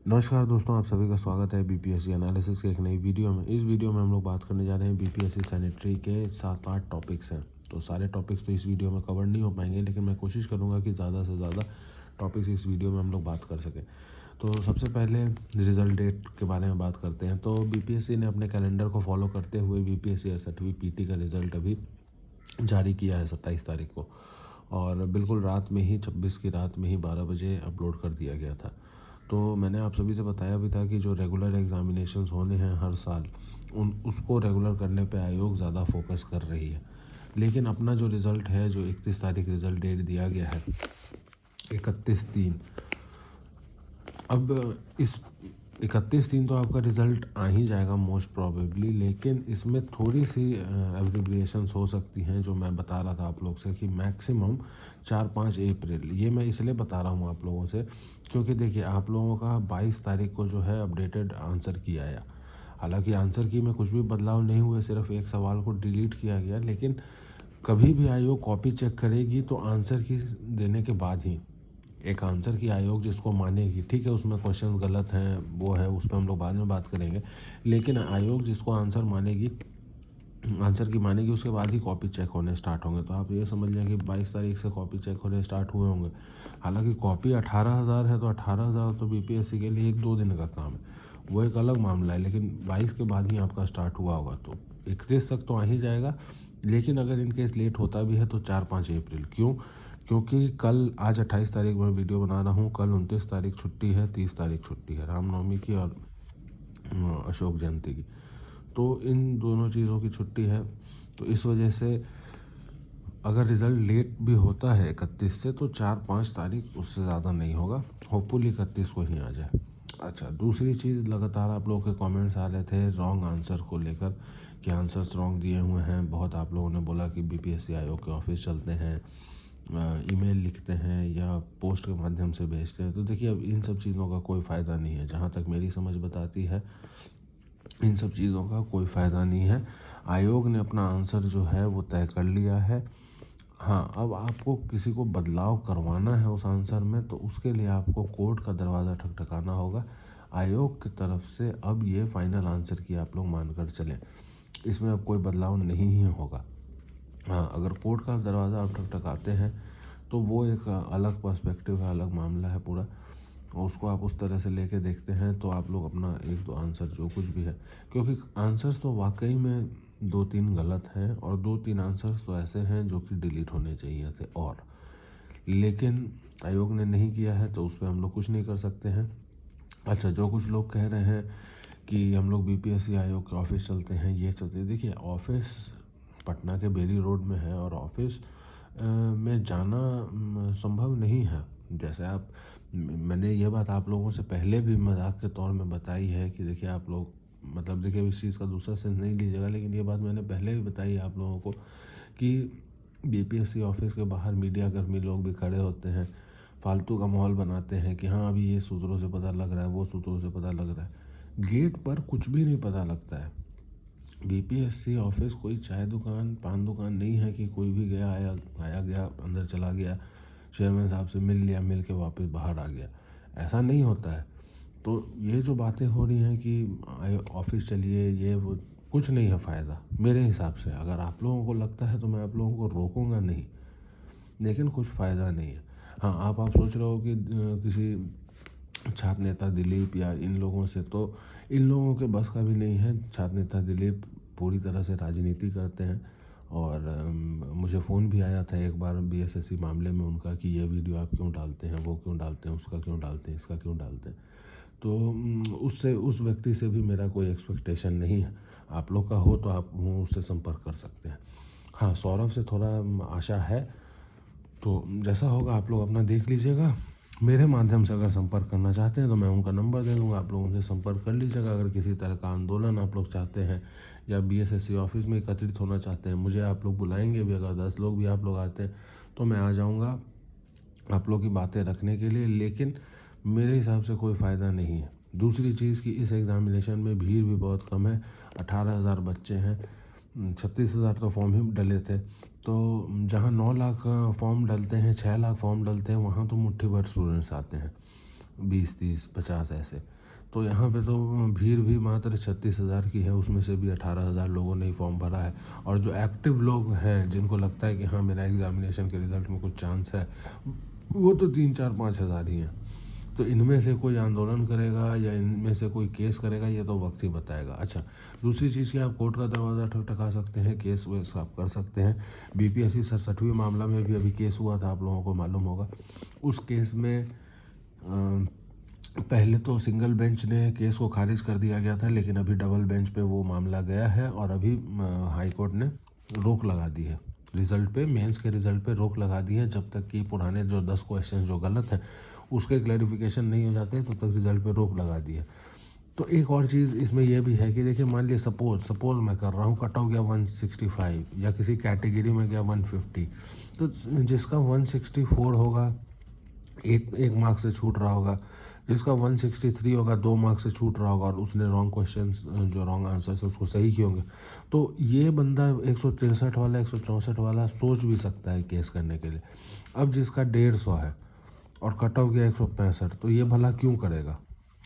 नमस्कार दोस्तों, आप सभी का स्वागत है बीपीएससी एनालिसिस के एक नई वीडियो में। इस वीडियो में हम लोग बात करने जा रहे हैं बीपीएससी सैनिटरी के 7-8 टॉपिक्स हैं। तो सारे टॉपिक्स तो इस वीडियो में कवर नहीं हो पाएंगे, लेकिन मैं कोशिश करूंगा कि ज़्यादा से ज़्यादा टॉपिक्स इस वीडियो में हम लोग बात कर सकें। तो सबसे पहले रिजल्ट डेट के बारे में बात करते हैं। तो बीपीएससी ने अपने कैलेंडर को फॉलो करते हुए बीपीएससी 68वीं पीटी का रिज़ल्ट अभी जारी किया है 27 तारीख को, और बिल्कुल रात में ही 26 की रात में ही 12 बजे अपलोड कर दिया गया था। तो मैंने आप सभी से बताया भी था कि जो रेगुलर एग्ज़ामिनेशंस होने हैं हर साल, उन उसको रेगुलर करने पे आयोग ज़्यादा फोकस कर रही है। लेकिन अपना जो रिज़ल्ट है, जो 31 तारीख रिज़ल्ट डेट दिया गया है 31/3, अब इस 31/3 तो आपका रिज़ल्ट आ ही जाएगा मोस्ट प्रोबेबली, लेकिन इसमें थोड़ी सी एब्रिविएशंस हो सकती हैं जो मैं बता रहा था आप लोग से कि मैक्सिमम 4-5 अप्रैल। ये मैं इसलिए बता रहा हूँ आप लोगों से क्योंकि देखिए, आप लोगों का 22 तारीख को जो है अपडेटेड आंसर की आया। हालांकि आंसर की में कुछ भी बदलाव नहीं हुए, सिर्फ एक सवाल को डिलीट किया गया, लेकिन कभी भी आयोग कॉपी चेक करेगी तो आंसर की देने के बाद ही एक आंसर की आयोग जिसको मानेगी, ठीक है, उसमें क्वेश्चन गलत हैं, वो है, उस पर हम लोग बाद में बात करेंगे, लेकिन आयोग जिसको आंसर मानेगी, आंसर की मानेगी, उसके बाद ही कॉपी चेक होने स्टार्ट होंगे। तो आप ये समझ लें कि 22 तारीख से कॉपी चेक होने स्टार्ट हुए होंगे। हालांकि कॉपी 18,000 है, तो 18,000 तो बीपीएससी के लिए 1-2 दिन का काम है, वो एक अलग मामला है, लेकिन 22 के बाद ही आपका स्टार्ट हुआ होगा, तो 31 तक तो आ ही जाएगा। लेकिन अगर इनकेस लेट होता भी है तो 4-5 अप्रैल। क्यों? क्योंकि कल, आज 28 तारीख में वीडियो बना रहा हूँ, कल 29 तारीख छुट्टी है, 30 तारीख छुट्टी है, रामनवमी की और अशोक जयंती की। तो इन दोनों चीज़ों की छुट्टी है, तो इस वजह से अगर रिज़ल्ट लेट भी होता है 31 से, तो 4-5 तारीख, उससे ज़्यादा नहीं होगा। होपफुली 31 को ही आ जाए। अच्छा, दूसरी चीज़, लगातार आप लोगों के कमेंट्स आ रहे थे रॉन्ग आंसर को लेकर कि आंसर्स रॉन्ग दिए हुए हैं। बहुत आप लोगों ने बोला कि बीपीएससी आयोग के ऑफिस चलते हैं, ईमेल लिखते हैं या पोस्ट के माध्यम से भेजते हैं। तो देखिए, अब इन सब चीज़ों का कोई फ़ायदा नहीं है। जहाँ तक मेरी समझ बताती है, इन सब चीज़ों का कोई फ़ायदा नहीं है। आयोग ने अपना आंसर जो है वो तय कर लिया है। हाँ, अब आपको किसी को बदलाव करवाना है उस आंसर में, तो उसके लिए आपको कोर्ट का दरवाज़ा ठकठकाना होगा। आयोग की तरफ से अब ये फाइनल आंसर की आप लोग मानकर चलें, इसमें अब कोई बदलाव नहीं ही होगा। हाँ, अगर कोर्ट का दरवाज़ा आप ठकठकाते हैं तो वो एक अलग पर्सपेक्टिव है, अलग मामला है पूरा, और उसको आप उस तरह से लेके देखते हैं तो आप लोग अपना 1-2 आंसर जो कुछ भी है, क्योंकि आंसर्स तो वाकई में 2-3 गलत हैं, और 2-3 आंसर्स तो ऐसे हैं जो कि डिलीट होने चाहिए थे, और लेकिन आयोग ने नहीं किया है, तो उस पर हम लोग कुछ नहीं कर सकते हैं। अच्छा, जो कुछ लोग कह रहे हैं कि हम लोग बीपीएससी आयोग के ऑफिस चलते हैं, ये चलते हैं, देखिए ऑफिस पटना के बेरी रोड में है, और ऑफिस में जाना संभव नहीं है। जैसे आप, मैंने ये बात आप लोगों से पहले भी मजाक के तौर में बताई है कि देखिए आप लोग, मतलब देखिए, इस चीज़ का दूसरा सेंस नहीं लीजिएगा, लेकिन ये बात मैंने पहले भी बताई है आप लोगों को कि बीपीएससी ऑफिस के बाहर मीडिया कर्मी लोग भी खड़े होते हैं, फालतू का माहौल बनाते हैं कि हाँ अभी ये सूत्रों से पता लग रहा है, वो सूत्रों से पता लग रहा है। गेट पर कुछ भी नहीं पता लगता है। बीपीएससी ऑफिस कोई चाय दुकान, पान दुकान नहीं है कि कोई भी गया, आया आया गया, अंदर चला गया, चेयरमैन साहब से मिल लिया, मिल के वापस बाहर आ गया, ऐसा नहीं होता है। तो ये जो बातें हो रही हैं कि ऑफिस चलिए, ये वो, कुछ नहीं है फ़ायदा मेरे हिसाब से। अगर आप लोगों को लगता है तो मैं आप लोगों को रोकूंगा नहीं, लेकिन कुछ फ़ायदा नहीं है। हाँ, आप सोच रहे हो कि किसी छात्र नेता दिलीप या इन लोगों से, तो इन लोगों के बस का भी नहीं है। छात्र नेता दिलीप पूरी तरह से राजनीति करते हैं, और मुझे फ़ोन भी आया था एक बार बीएसएससी मामले में उनका कि ये वीडियो आप क्यों डालते हैं, वो क्यों डालते हैं, उसका क्यों डालते हैं, इसका क्यों डालते हैं। तो उससे, उस व्यक्ति से भी मेरा कोई एक्सपेक्टेशन नहीं है। आप लोग का हो तो आप उससे संपर्क कर सकते हैं। हाँ, सौरभ से थोड़ा आशा है, तो जैसा होगा आप लोग अपना देख लीजिएगा। मेरे माध्यम से अगर संपर्क करना चाहते हैं तो मैं उनका नंबर दे दूंगा, आप लोग उनसे संपर्क कर लीजिएगा। अगर किसी तरह का आंदोलन आप लोग चाहते हैं या बीएसएससी ऑफिस में एकत्रित होना चाहते हैं, मुझे आप लोग बुलाएंगे भी, अगर 10 लोग भी आप लोग आते हैं तो मैं आ जाऊंगा आप लोग की बातें रखने के लिए, लेकिन मेरे हिसाब से कोई फ़ायदा नहीं है। दूसरी चीज़ कि इस एग्ज़ामिनेशन में भीड़ भी बहुत कम है, 18,000 बच्चे हैं, 36,000 तो फॉर्म ही डले थे। तो जहाँ 9 लाख फॉर्म डलते हैं, 6 लाख फॉर्म डलते हैं, वहाँ तो मुट्ठी भर स्टूडेंट्स आते हैं। 20, 30, 50 ऐसे। तो यहाँ पे तो भीड़ भी मात्र 36,000 की है, उसमें से भी 18,000 लोगों ने ही फॉर्म भरा है। और जो एक्टिव लोग हैं जिनको लगता है कि हाँ मेरा एग्जामिनेशन के रिज़ल्ट में कुछ चांस है, वो तो 3, 4, 5 हज़ार ही हैं। तो इनमें से कोई आंदोलन करेगा या इनमें से कोई केस करेगा, ये तो वक्त ही बताएगा। अच्छा, दूसरी चीज़ कि आप कोर्ट का दरवाज़ा ठकठका सकते हैं, केस वेस आप कर सकते हैं। बीपीएससी 67वीं मामला में भी अभी केस हुआ था, आप लोगों को मालूम होगा। उस केस में पहले तो सिंगल बेंच ने केस को खारिज कर दिया गया था, लेकिन अभी डबल बेंच पे वो मामला गया है और अभी हाई कोर्ट ने रोक लगा दी है रिज़ल्ट पे, मेंस के रिज़ल्ट पे रोक लगा दी है। जब तक कि पुराने जो 10 क्वेश्चन जो गलत हैं उसके क्लैरिफिकेशन नहीं हो जाते तब तक रिज़ल्ट पे रोक लगा दी है। तो एक और चीज़ इसमें यह भी है कि देखिए, मान लिया सपोज मैं कर रहा हूँ, कट ऑफ गया 165 या किसी कैटेगरी में गया 150, तो जिसका 164 होगा एक मार्क्स से छूट रहा होगा, जिसका 163 होगा 2 मार्क्स से छूट रहा होगा और उसने रॉन्ग क्वेश्चन जो रॉन्ग आंसर है उसको सही किए होंगे, तो ये बंदा 163 वाला 164 वाला सोच भी सकता है केस करने के लिए। अब जिसका 150 है और कट ऑफ गया 165, तो ये भला क्यों करेगा?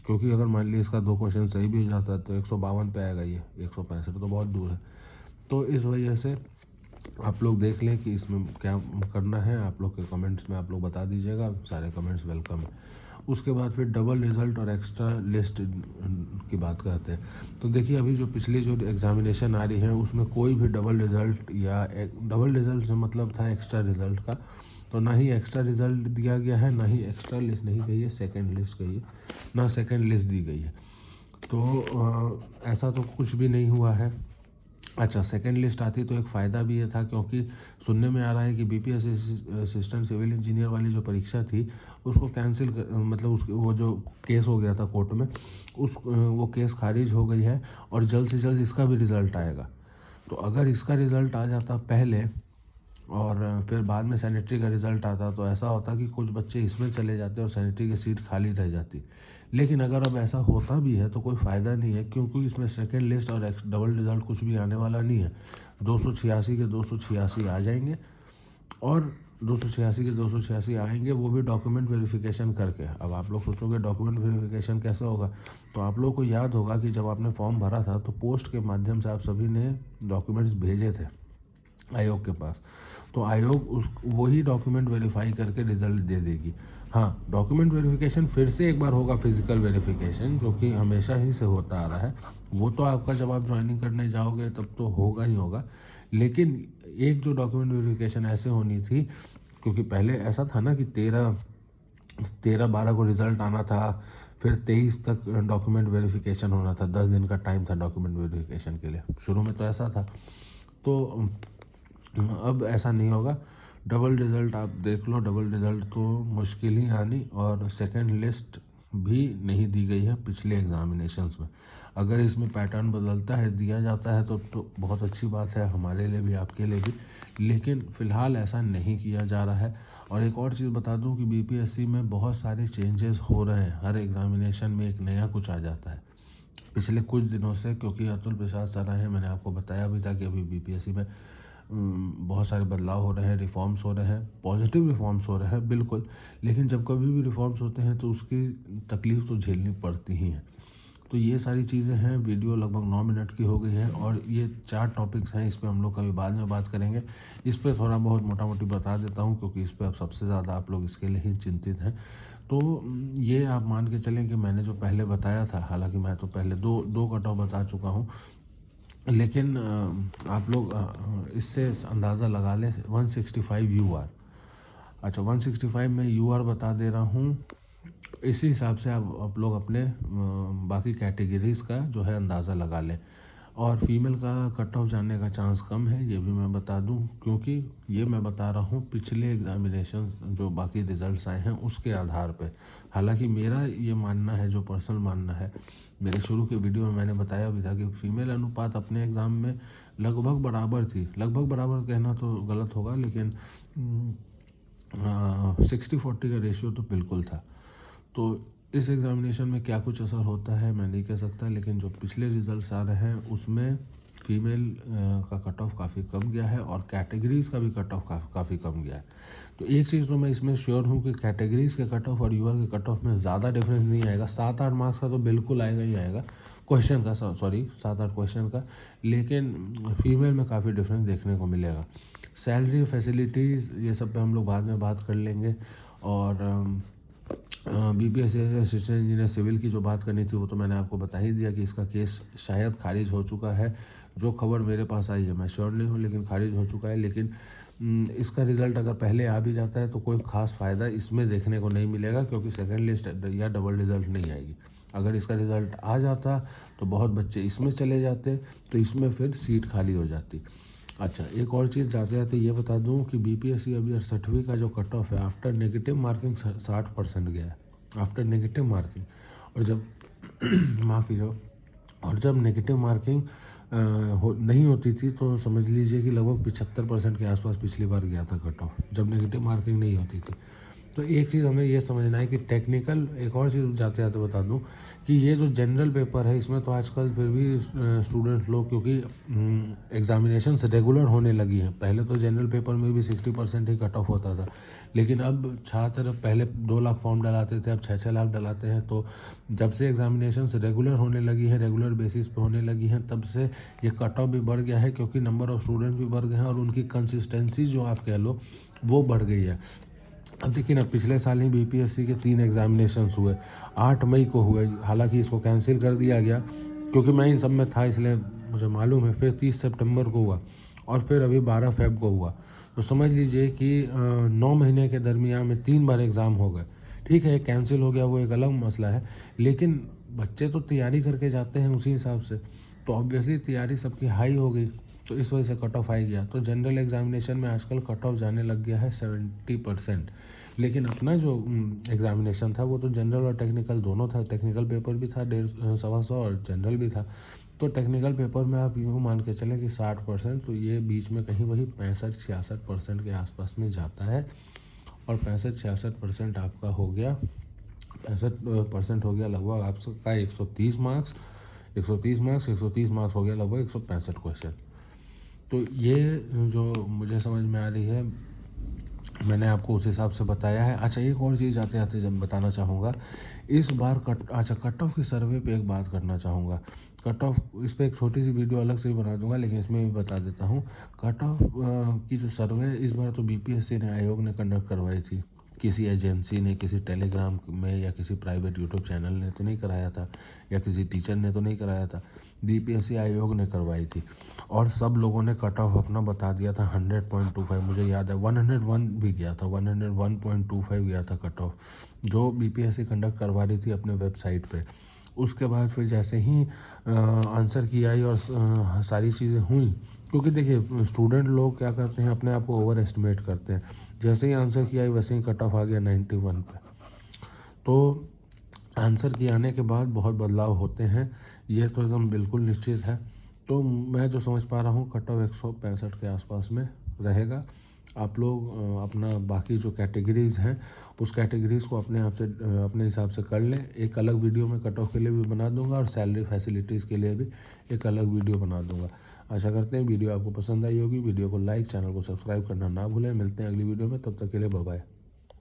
क्योंकि अगर मान लीजिए इसका 2 क्वेश्चन सही भी हो जाता है तो 152 पे आएगा, ये 165 तो बहुत दूर है। तो इस वजह से आप लोग देख लें कि इसमें क्या करना है। आप लोग के कमेंट्स में आप लोग बता दीजिएगा, सारे कमेंट्स वेलकम है। उसके बाद फिर डबल रिज़ल्ट और एक्स्ट्रा लिस्ट की बात करते हैं। तो देखिए, अभी जो पिछली जो एग्ज़ामिनेशन आ रही है उसमें कोई भी डबल रिज़ल्ट या डबल रिज़ल्ट से मतलब था एक्स्ट्रा रिज़ल्ट का, तो ना ही एक्स्ट्रा रिज़ल्ट दिया गया है, ना ही एक्स्ट्रा लिस्ट नहीं गई है, सेकेंड लिस्ट गई है, ना सेकेंड लिस्ट दी गई है। तो ऐसा तो कुछ भी नहीं हुआ है। अच्छा, सेकंड लिस्ट आती तो एक फ़ायदा भी ये था, क्योंकि सुनने में आ रहा है कि बीपीएससी असिस्टेंट सिविल इंजीनियर वाली जो परीक्षा थी उसको कैंसिल मतलब उस वो जो केस हो गया था कोर्ट में, वो केस खारिज हो गई है और जल्द से जल्द इसका भी रिज़ल्ट आएगा। तो अगर इसका रिज़ल्ट आ जाता पहले और फिर बाद में सैनिटरी का रिज़ल्ट आता, तो ऐसा होता कि कुछ बच्चे इसमें चले जाते और सैनिटरी की सीट खाली रह जाती। लेकिन अगर अब ऐसा होता भी है तो कोई फ़ायदा नहीं है, क्योंकि इसमें सेकेंड लिस्ट और डबल रिज़ल्ट कुछ भी आने वाला नहीं है। 286 के 286 आ जाएंगे और 286 के 286 आएंगे, वो भी डॉक्यूमेंट वेरिफिकेशन करके। अब आप लोग सोचोगे डॉक्यूमेंट वेरिफिकेशन कैसा होगा, तो आप लोगों को याद होगा कि जब आपने फॉर्म भरा था तो पोस्ट के माध्यम से आप सभी ने डॉक्यूमेंट्स भेजे थे आयोग के पास। तो आयोग उस वही डॉक्यूमेंट वेरीफाई करके रिज़ल्ट दे देगी। हाँ, डॉक्यूमेंट वेरिफिकेशन फिर से एक बार होगा, फिजिकल वेरिफिकेशन, जो कि हमेशा ही से होता आ रहा है। वो तो आपका जब आप ज्वाइनिंग करने जाओगे तब तो होगा ही होगा। लेकिन एक जो डॉक्यूमेंट वेरिफिकेशन ऐसे होनी थी, क्योंकि पहले ऐसा था ना कि 13-12 को रिज़ल्ट आना था, फिर 23 तक डॉक्यूमेंट वेरिफिकेशन होना था, 10 दिन का टाइम था डॉक्यूमेंट वेरिफिकेशन के लिए। शुरू में तो ऐसा था। तो अब ऐसा नहीं होगा। डबल रिज़ल्ट आप देख लो, डबल रिज़ल्ट तो मुश्किल ही आनी, और सेकंड लिस्ट भी नहीं दी गई है पिछले एग्ज़ामिनेशंस में। अगर इसमें पैटर्न बदलता है, दिया जाता है तो बहुत अच्छी बात है हमारे लिए भी, आपके लिए भी। लेकिन फ़िलहाल ऐसा नहीं किया जा रहा है। और एक और चीज़ बता दूं कि बीपीएससी में बहुत सारे चेंजेस हो रहे हैं, हर एग्ज़ामिनेशन में एक नया कुछ आ जाता है पिछले कुछ दिनों से। क्योंकि अतुल प्रसाद सर आए हैं, मैंने आपको बताया भी था कि अभी बीपीएससी में बहुत सारे बदलाव हो रहे हैं, रिफॉर्म्स हो रहे हैं, पॉजिटिव रिफॉर्म्स हो रहे हैं बिल्कुल। लेकिन जब कभी भी रिफॉर्म्स होते हैं तो उसकी तकलीफ़ तो झेलनी पड़ती ही है। तो ये सारी चीज़ें हैं। वीडियो लगभग 9 मिनट की हो गई है और ये 4 टॉपिक्स हैं, इस पर हम लोग कभी बाद में बात करेंगे। इस पर थोड़ा बहुत मोटा मोटी बता देता हूँ, क्योंकि इस पर अब सबसे ज़्यादा आप लोग इसके लिए ही चिंतित हैं। तो ये आप मान के चलें कि मैंने जो पहले बताया था, हालांकि मैं तो पहले दो कट ऑफ बता चुका हूँ, लेकिन आप लोग इससे अंदाज़ा लगा लें 165 UR। अच्छा, 165 में UR बता दे रहा हूँ, इसी हिसाब से आप लोग अपने बाकी कैटेगरीज़ का जो है अंदाज़ा लगा लें। और फीमेल का कट ऑफ जाने का चांस कम है, ये भी मैं बता दूं, क्योंकि ये मैं बता रहा हूँ पिछले एग्जामिनेशन जो बाकी रिज़ल्ट्स आए हैं उसके आधार पे। हालांकि मेरा ये मानना है, जो पर्सनल मानना है, मेरे शुरू के वीडियो में मैंने बताया भी था कि फीमेल अनुपात अपने एग्ज़ाम में लगभग बराबर थी। लगभग बराबर कहना तो गलत होगा, लेकिन 60-40 का रेशियो तो बिल्कुल था। तो इस एग्ज़ामिनेशन में क्या कुछ असर होता है मैं नहीं कह सकता, लेकिन जो पिछले रिज़ल्ट्स आ रहे हैं उसमें फीमेल का कट ऑफ काफ़ी कम गया है और कैटेगरीज़ का भी कट ऑफ काफ़ी कम गया है। तो एक चीज़ तो मैं इसमें श्योर हूँ कि कैटेगरीज़ के कट ऑफ और यूआर के कट ऑफ में ज़्यादा डिफरेंस नहीं आएगा। 7-8 मार्क्स का तो बिल्कुल आएगा ही आएगा, क्वेश्चन का, सॉरी 7-8 क्वेश्चन का, लेकिन फीमेल में काफ़ी डिफरेंस देखने को मिलेगा। सैलरी फैसिलिटीज़ ये सब पे हम लोग बाद में बात कर लेंगे। और बीपीएससी असिस्टेंट इंजीनियर सिविल की जो बात करनी थी वो तो मैंने आपको बता ही दिया कि इसका केस शायद खारिज हो चुका है। जो खबर मेरे पास आई है, मैं श्योर नहीं हूँ, लेकिन खारिज हो चुका है। लेकिन इसका रिज़ल्ट अगर पहले आ भी जाता है तो कोई ख़ास फ़ायदा इसमें देखने को नहीं मिलेगा, क्योंकि सेकंड लिस्ट या डबल रिज़ल्ट नहीं आएगी। अगर इसका रिज़ल्ट आ जाता तो बहुत बच्चे इसमें चले जाते, तो इसमें फिर सीट खाली हो जाती। अच्छा, एक और चीज़ जाते जाते ये बता दूं कि बीपीएससी अभी 68वीं का जो कट ऑफ है आफ्टर नेगेटिव मार्किंग 60% गया है, आफ्टर नेगेटिव मार्किंग। और जब माफ़ कीजिए, और जब नेगेटिव मार्किंग नहीं होती थी तो समझ लीजिए कि लगभग 75% के आसपास पिछली बार गया था कट ऑफ, जब नेगेटिव मार्किंग नहीं होती थी। तो एक चीज़ हमें ये समझना है कि टेक्निकल, एक और चीज़ जाते जाते बता दूं कि ये जो जनरल पेपर है इसमें तो आजकल फिर भी स्टूडेंट लोग, क्योंकि एग्जामिनेशन रेगुलर होने लगी हैं। पहले तो जनरल पेपर में भी 60% ही कट ऑफ होता था, लेकिन अब छात्र पहले 2 लाख फॉर्म डलाते थे, अब 6-6 लाख डलाते हैं। तो जब से एग्जामिनेशन रेगुलर होने लगी है, रेगुलर बेसिस पे होने लगी हैं, तब से ये कट ऑफ भी बढ़ गया है, क्योंकि नंबर ऑफ़ स्टूडेंट भी बढ़ गए हैं और उनकी कंसिस्टेंसी जो आप कह लो वो बढ़ गई है। अब देखिए ना, पिछले साल ही बीपीएससी के 3 एग्जामिनेशंस हुए, 8 मई को हुए। हालांकि इसको कैंसिल कर दिया गया क्योंकि मैं इन सब में था, इसलिए मुझे मालूम है। फिर 30 सितंबर को हुआ और फिर अभी 12 फेब को हुआ। तो समझ लीजिए कि 9 महीने के दरमियान में 3 बार एग्ज़ाम हो गए। ठीक है, कैंसिल हो गया वो एक अलग मसला है, लेकिन बच्चे तो तैयारी करके जाते हैं उसी हिसाब से, तो ऑब्वियसली तैयारी सबकी हाई हो गई, तो इस वजह से कट ऑफ आई गया। तो जनरल एग्जामिनेशन में आजकल कट ऑफ जाने लग गया है 70%। लेकिन अपना जो एग्जामिनेशन था वो तो जनरल और टेक्निकल दोनों था। टेक्निकल पेपर भी था 150-125 और जनरल भी था। तो टेक्निकल पेपर में आप यूँ मान के चलें कि 60%, तो ये बीच में कहीं वही 65-66% के आसपास में जाता है। और 65-66% आपका हो गया, 65% हो गया लगभग आपका 130 मार्क्स, 130 मार्क्स हो गया लगभग 165 क्वेश्चन। तो ये जो मुझे समझ में आ रही है, मैंने आपको उस हिसाब से बताया है। अच्छा, एक और चीज़ आते आते जब बताना चाहूँगा, इस बार कट ऑफ की सर्वे पे एक बात करना चाहूँगा। कट ऑफ, इस पर एक छोटी सी वीडियो अलग से भी बना दूंगा, लेकिन इसमें भी बता देता हूँ। कट ऑफ की जो सर्वे इस बार तो बीपीएससी ने, आयोग ने कंडक्ट करवाई थी। किसी एजेंसी ने, किसी टेलीग्राम में या किसी प्राइवेट यूट्यूब चैनल ने तो नहीं कराया था, या किसी टीचर ने तो नहीं कराया था, बीपीएससी आयोग ने करवाई थी। और सब लोगों ने कट ऑफ अपना बता दिया था 100.25, मुझे याद है 101 भी गया था, 101.25 गया था कट ऑफ, जो बीपीएससी कंडक्ट करवा रही थी अपने वेबसाइट पे। उसके बाद फिर जैसे ही आंसर की आई और सारी चीज़ें हुई, क्योंकि देखिए स्टूडेंट लोग क्या करते हैं, अपने आप को ओवर एस्टिमेट करते हैं। जैसे ही आंसर की आई वैसे ही कट ऑफ आ गया 91 पे। तो आंसर की आने के बाद बहुत बदलाव होते हैं, ये तो एकदम बिल्कुल निश्चित है। तो मैं जो समझ पा रहा हूँ कट ऑफ 165 के आसपास में रहेगा। आप लोग अपना बाकी जो कैटेगरीज़ हैं उस कैटेगरीज़ को अपने आप से अपने हिसाब से कर लें। एक अलग वीडियो में कट ऑफ के लिए भी बना दूंगा और सैलरी फैसिलिटीज़ के लिए भी एक अलग वीडियो बना दूंगा। आशा करते हैं वीडियो आपको पसंद आई होगी। वीडियो को लाइक, चैनल को सब्सक्राइब करना ना भूलें। मिलते हैं अगली वीडियो में, तब तक के लिए बाय बाय।